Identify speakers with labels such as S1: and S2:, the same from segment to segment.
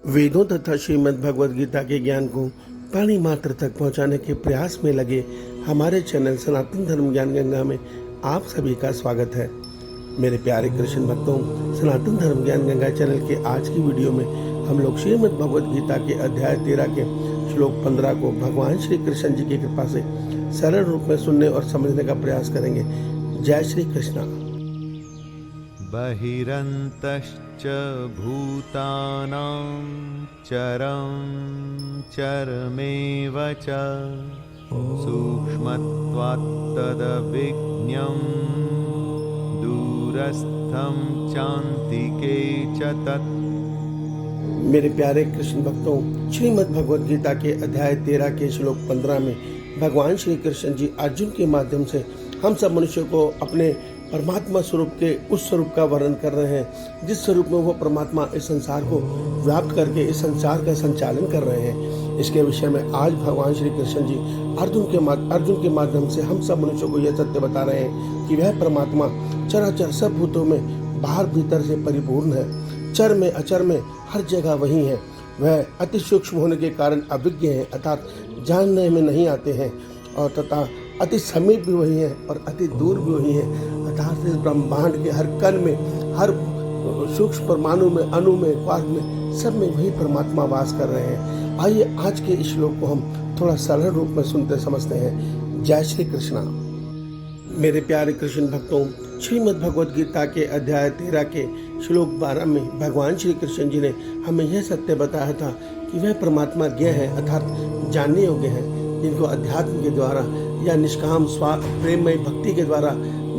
S1: वेदों तथा श्रीमद् भगवद गीता के ज्ञान को प्राणी मात्र तक पहुंचाने के प्रयास में लगे हमारे चैनल सनातन धर्म ज्ञान गंगा में आप सभी का स्वागत है। मेरे प्यारे कृष्ण भक्तों, सनातन धर्म ज्ञान गंगा चैनल के आज की वीडियो में हम लोग श्रीमद् भगवद गीता के अध्याय 13 के श्लोक 15 को भगवान श्री कृष्ण जी की कृपा से सरल रूप में सुनने और समझने का प्रयास करेंगे। जय श्री कृष्ण।
S2: बहिरन्तश्च भूतानां चरं चरमेव च सूक्ष्मत्वात् तदविज्ञं दूरस्थं चान्तिके च तत्।
S1: मेरे प्यारे कृष्ण भक्तों, श्रीमद् भगवद गीता के अध्याय 13 के श्लोक 15 में भगवान श्री कृष्ण जी अर्जुन के माध्यम से हम सब मनुष्यों को अपने परमात्मा स्वरूप के उस स्वरूप का वर्णन कर रहे हैं जिस स्वरूप में वो परमात्मा इस संसार को व्याप्त करके इस संसार का संचालन कर रहे हैं। इसके विषय में आज भगवान श्री कृष्ण जी अर्जुन के माध्यम से हम सब मनुष्यों को यह सत्य बता रहे हैं कि वह परमात्मा चराचर सब भूतों में बाहर भीतर से परिपूर्ण है। चर में अचर में हर जगह वही है। वह अति सूक्ष्म होने के कारण अभिज्ञ है, अर्थात जानने में नहीं आते हैं, और तथा अति समीप भी वही है और अति दूर भी वही है, अर्थात इस ब्रह्मांड के हर कण में, हर सूक्ष्म परमाणु में, अणु में, क्वार्क में, सब में वही परमात्मा वास कर रहे हैं। आइए आज के इस श्लोक को हम थोड़ा सरल रूप में सुनते समझते हैं। जय श्री कृष्णा। मेरे प्यारे कृष्ण भक्तों, श्रीमद् भगवद गीता के अध्याय 13 के श्लोक 12 में भगवान श्री कृष्ण जी ने हमें यह सत्य बताया था कि वह परमात्मा ज्ञ है, अर्थात जानने योग्य है, जिनको अध्यात्म के द्वारा या निष्काम प्रेममय भक्ति के द्वारा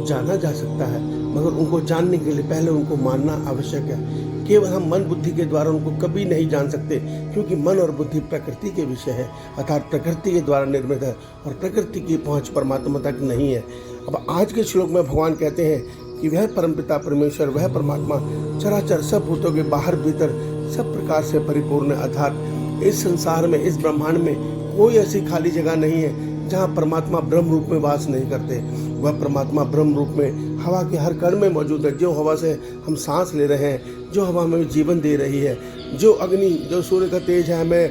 S1: जाना जा सकता है। मगर उनको जानने के लिए पहले उनको मानना आवश्यक है। केवल हम मन बुद्धि के द्वारा उनको कभी नहीं जान सकते, क्योंकि मन और बुद्धि प्रकृति के विषय है, अर्थात प्रकृति के द्वारा निर्मित है और प्रकृति की पहुंच परमात्मा तक नहीं है। अब आज के श्लोक में भगवान कहते हैं कि वह परमपिता परमेश्वर, वह परमात्मा चराचर सब भूतों के बाहर भीतर सब प्रकार से परिपूर्ण है, अर्थात इस संसार में, इस ब्रह्मांड में कोई ऐसी खाली जगह नहीं है जहाँ परमात्मा ब्रह्म रूप में वास नहीं करते। वह परमात्मा ब्रह्म रूप में हवा के हर कण में मौजूद है। जो हवा से हम सांस ले रहे हैं, जो हवा हमें जीवन दे रही है, जो अग्नि, जो सूर्य का तेज है हमें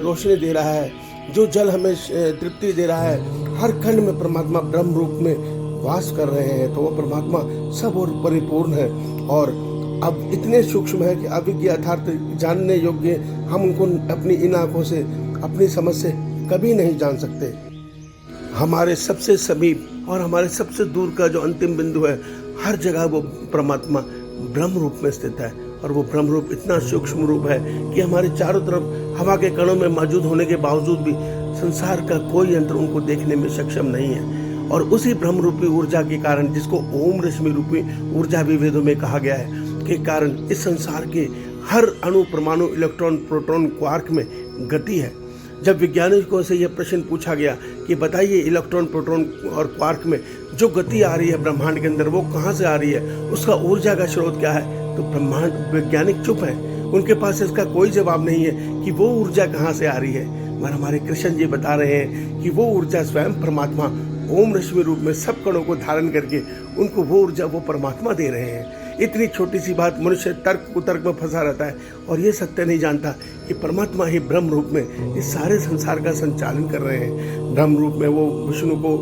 S1: रोशनी दे रहा है, जो जल हमें तृप्ति दे रहा है, हर कण में परमात्मा ब्रह्म रूप में वास कर रहे हैं। तो वह परमात्मा सब और परिपूर्ण है और अब इतने सूक्ष्म है कि अभिज्ञ अर्थात जानने योग्य हम उनको अपनी इन आँखों से, अपनी समझ से कभी नहीं जान सकते। हमारे सबसे समीप और हमारे सबसे दूर का जो अंतिम बिंदु है, हर जगह वो परमात्मा ब्रह्म रूप में स्थित है। और वो ब्रह्म रूप इतना सूक्ष्म रूप है कि हमारे चारों तरफ हवा के कणों में मौजूद होने के बावजूद भी संसार का कोई यंत्र उनको देखने में सक्षम नहीं है। और उसी ब्रह्म रूपी ऊर्जा के कारण, जिसको ओम रश्मि रूपी ऊर्जा भी वेदों में कहा गया है, के कारण इस संसार के हर अणु, परमाणु, इलेक्ट्रॉन, प्रोटॉन, क्वार्क में गति है। जब वैज्ञानिकों से यह प्रश्न पूछा गया कि बताइए इलेक्ट्रॉन, प्रोटॉन और क्वार्क में जो गति आ रही है ब्रह्मांड के अंदर, वो कहाँ से आ रही है, उसका ऊर्जा का स्रोत क्या है, तो ब्रह्मांड वैज्ञानिक चुप है। उनके पास इसका कोई जवाब नहीं है कि वो ऊर्जा कहाँ से आ रही है। मगर हमारे कृष्ण जी बता रहे हैं कि वो ऊर्जा स्वयं परमात्मा ओम रश्मि रूप में सब कणों को धारण करके उनको वो ऊर्जा वो परमात्मा दे रहे हैं। इतनी छोटी सी बात मनुष्य तर्क कुतर्क में फंसा रहता है और ये सत्य नहीं जानता कि परमात्मा ही ब्रह्म रूप में इस सारे संसार का संचालन कर रहे हैं। ब्रह्म रूप में वो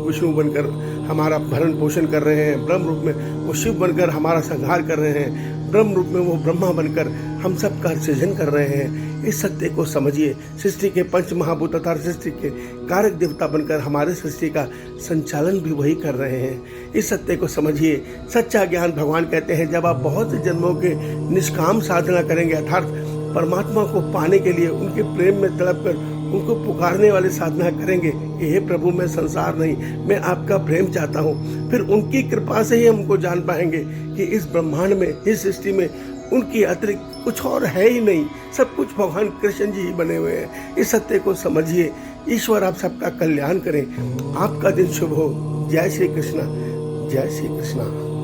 S1: विष्णु बनकर हमारा भरण पोषण कर रहे हैं। ब्रह्म रूप में वो शिव बनकर हमारा संहार कर रहे हैं। ब्रह्म रूप में वो ब्रह्मा बनकर हम सब का सृजन कर रहे हैं। इस सत्य को समझिए। सृष्टि के पंच महाभूत तथा सृष्टि के कारक देवता बनकर हमारे सृष्टि का संचालन भी वही कर रहे हैं। इस सत्य को समझिए। सच्चा ज्ञान, भगवान कहते हैं, जब आप बहुत से जन्मों के निष्काम साधना करेंगे, अर्थात परमात्मा को पाने के लिए उनके प्रेम में तड़प कर उनको पुकारने वाली साधना करेंगे, हे प्रभु मैं संसार नहीं, मैं आपका प्रेम चाहता हूँ, फिर उनकी कृपा से ही हमको जान पाएंगे कि इस ब्रह्मांड में, इस सृष्टि में उनकी अतिरिक्त कुछ और है ही नहीं। सब कुछ भगवान कृष्ण जी ही बने हुए हैं। इस सत्य को समझिए। ईश्वर आप सबका कल्याण करें। आपका दिन शुभ हो। जय श्री कृष्णा। जय श्री कृष्णा।